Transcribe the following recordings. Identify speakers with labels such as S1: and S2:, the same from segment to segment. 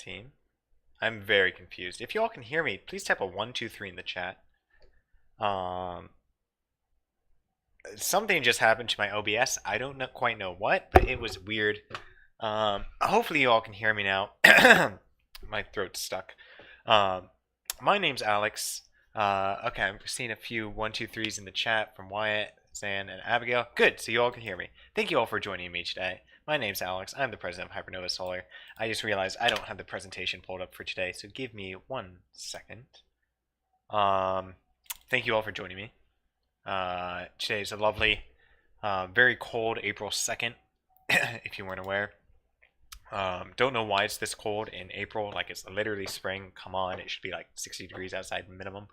S1: team? I'm very confused. If you all can hear me, please type a 1, 2, 3 in the chat. Um, Something just happened to my OBS. I don't quite know what, but it was weird. Hopefully you all can hear me now. My throat's stuck. My name's Alex. Okay, I'm seeing a few 1, 2, 3s in the chat from Wyatt, Zan, and Abigail. Good, so you all can hear me. Thank you all for joining me today. My name's Alex. I'm the president of Hypernova Solar. I just realized I don't have the presentation pulled up for today, so give me 1 second. Thank you all for joining me. Today is a lovely, very cold April 2nd, if you weren't aware. Don't know why it's this cold in April. Like, it's literally spring. Come on, it should be like 60 degrees outside minimum.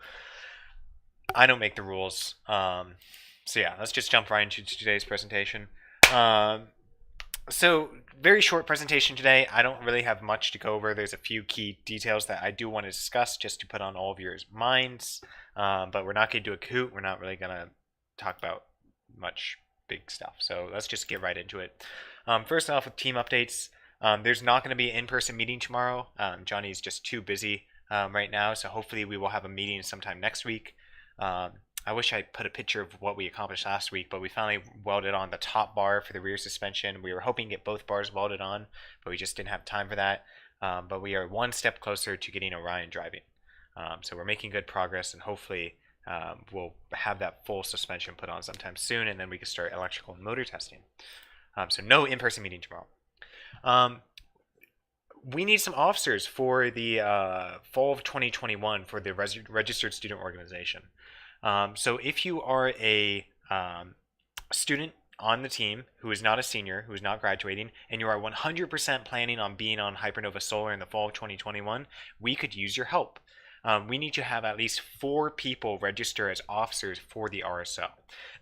S1: I don't make the rules. So yeah, let's just jump right into today's presentation. So very short presentation today. I don't really have much to go over. There's a few key details that I do want to discuss just to put on all of your minds. But we're not going to do a coot. We're not really going to talk about much big stuff. So let's just get right into it. First off, with team updates. There's not going to be an in-person meeting tomorrow. Johnny's just too busy right now, so hopefully we will have a meeting sometime next week. I wish I put a picture of what we accomplished last week, but we finally welded on the top bar for the rear suspension. We were hoping to get both bars welded on, but we just didn't have time for that. But we are one step closer to getting Orion driving. So we're making good progress, and hopefully we'll have that full suspension put on sometime soon, and then we can start electrical and motor testing. So no in-person meeting tomorrow. We need some officers for the fall of 2021 for the registered student organization. So if you are a student on the team who is not a senior, who is not graduating, and you are 100% planning on being on Hypernova Solar in the fall of 2021, we could use your help. We need to have at least 4 people register as officers for the RSO.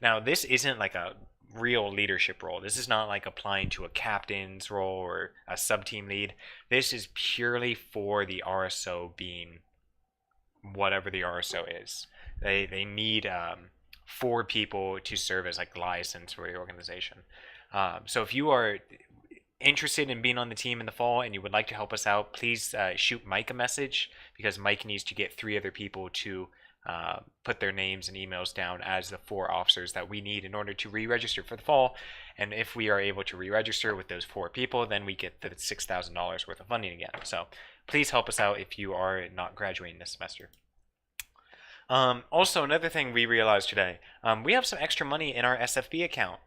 S1: Now, this isn't like a real leadership role. This is not like applying to a captain's role or a sub-team lead. This is purely for the RSO being whatever the RSO is. They need 4 people to serve as like license for the organization. So if you are interested in being on the team in the fall and you would like to help us out, please shoot Mike a message, because Mike needs to get 3 other people to put their names and emails down as the 4 officers that we need in order to re-register for the fall. And if we are able to re-register with those 4 people, then we get the $6,000 worth of funding again. So please help us out if you are not graduating this semester. Also, another thing we realized today, we have some extra money in our SFB account.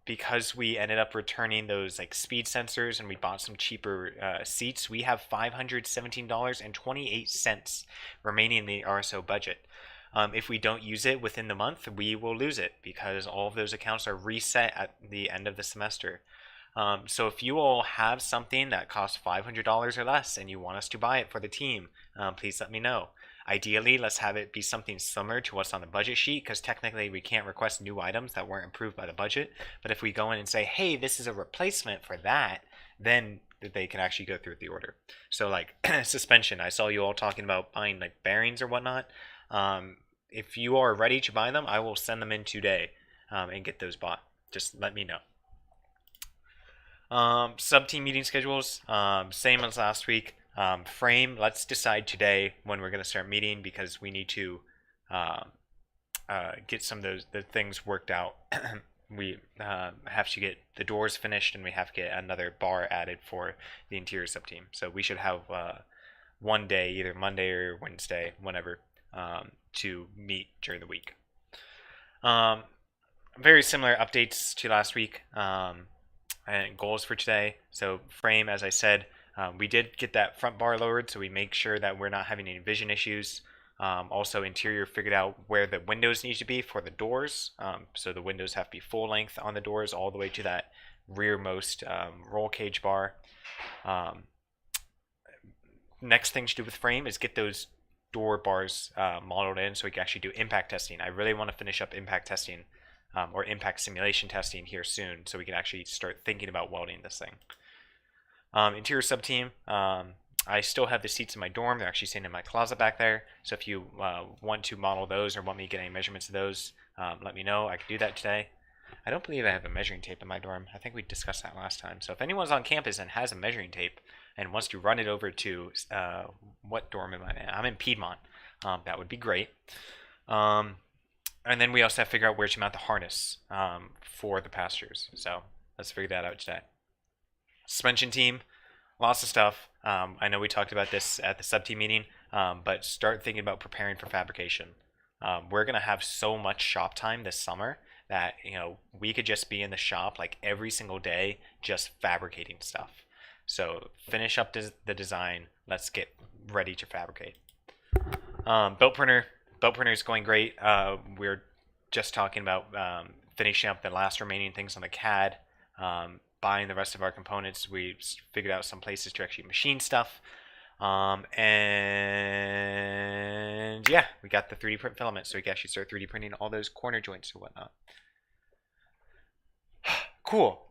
S1: Because we ended up returning those like speed sensors and we bought some cheaper seats, we have $517.28 remaining in the RSO budget. If we don't use it within the month, we will lose it because all of those accounts are reset at the end of the semester. So if you all have something that costs $500 or less and you want us to buy it for the team, please let me know. Ideally, let's have it be something similar to what's on the budget sheet, because technically we can't request new items that weren't approved by the budget. But if we go in and say, hey, this is a replacement for that, then they can actually go through the order. So like suspension, I saw you all talking about buying like bearings or whatnot. If you are ready to buy them, I will send them in today and get those bought. Just let me know. Sub-team meeting schedules, same as last week. Frame, let's decide today when we're going to start meeting, because we need to get some of the things worked out. We have to get the doors finished, and we have to get another bar added for the interior sub-team. So we should have one day, either Monday or Wednesday, whenever, to meet during the week. Very similar updates to last week, and goals for today. So frame, as I said, we did get that front bar lowered, so we make sure that we're not having any vision issues. Also, interior figured out where the windows need to be for the doors. So the windows have to be full length on the doors all the way to that rearmost roll cage bar. Next thing to do with frame is get those door bars modeled in so we can actually do impact testing. I really want to finish up impact testing or impact simulation testing here soon, so we can actually start thinking about welding this thing. Interior sub-team, I still have the seats in my dorm. They're actually sitting in my closet back there. So if you want to model those or want me to get any measurements of those, let me know. I can do that today. I don't believe I have a measuring tape in my dorm. I think we discussed that last time. So if anyone's on campus and has a measuring tape, and wants to run it over to what dorm am I in? I'm in Piedmont. That would be great. Um, and then we also have to figure out where to mount the harness for the pastures. So let's figure that out today. Suspension team, lots of stuff. I know we talked about this at the sub team meeting, but start thinking about preparing for fabrication. We're gonna have so much shop time this summer that we could just be in the shop like every single day, just fabricating stuff. So finish up the design. Let's get ready to fabricate. Belt printer is going great. We're just talking about finishing up the last remaining things on the CAD. Buying the rest of our components. We figured out some places to actually machine stuff. And yeah, we got the 3D print filament, so we can actually start 3D printing all those corner joints and whatnot. Cool.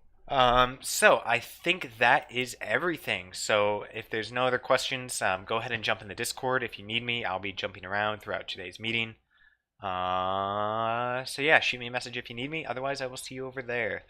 S1: So I think that is everything. So if there's no other questions, go ahead and jump in the Discord. If you need me, I'll be jumping around throughout today's meeting. So yeah, shoot me a message if you need me. Otherwise, I will see you over there.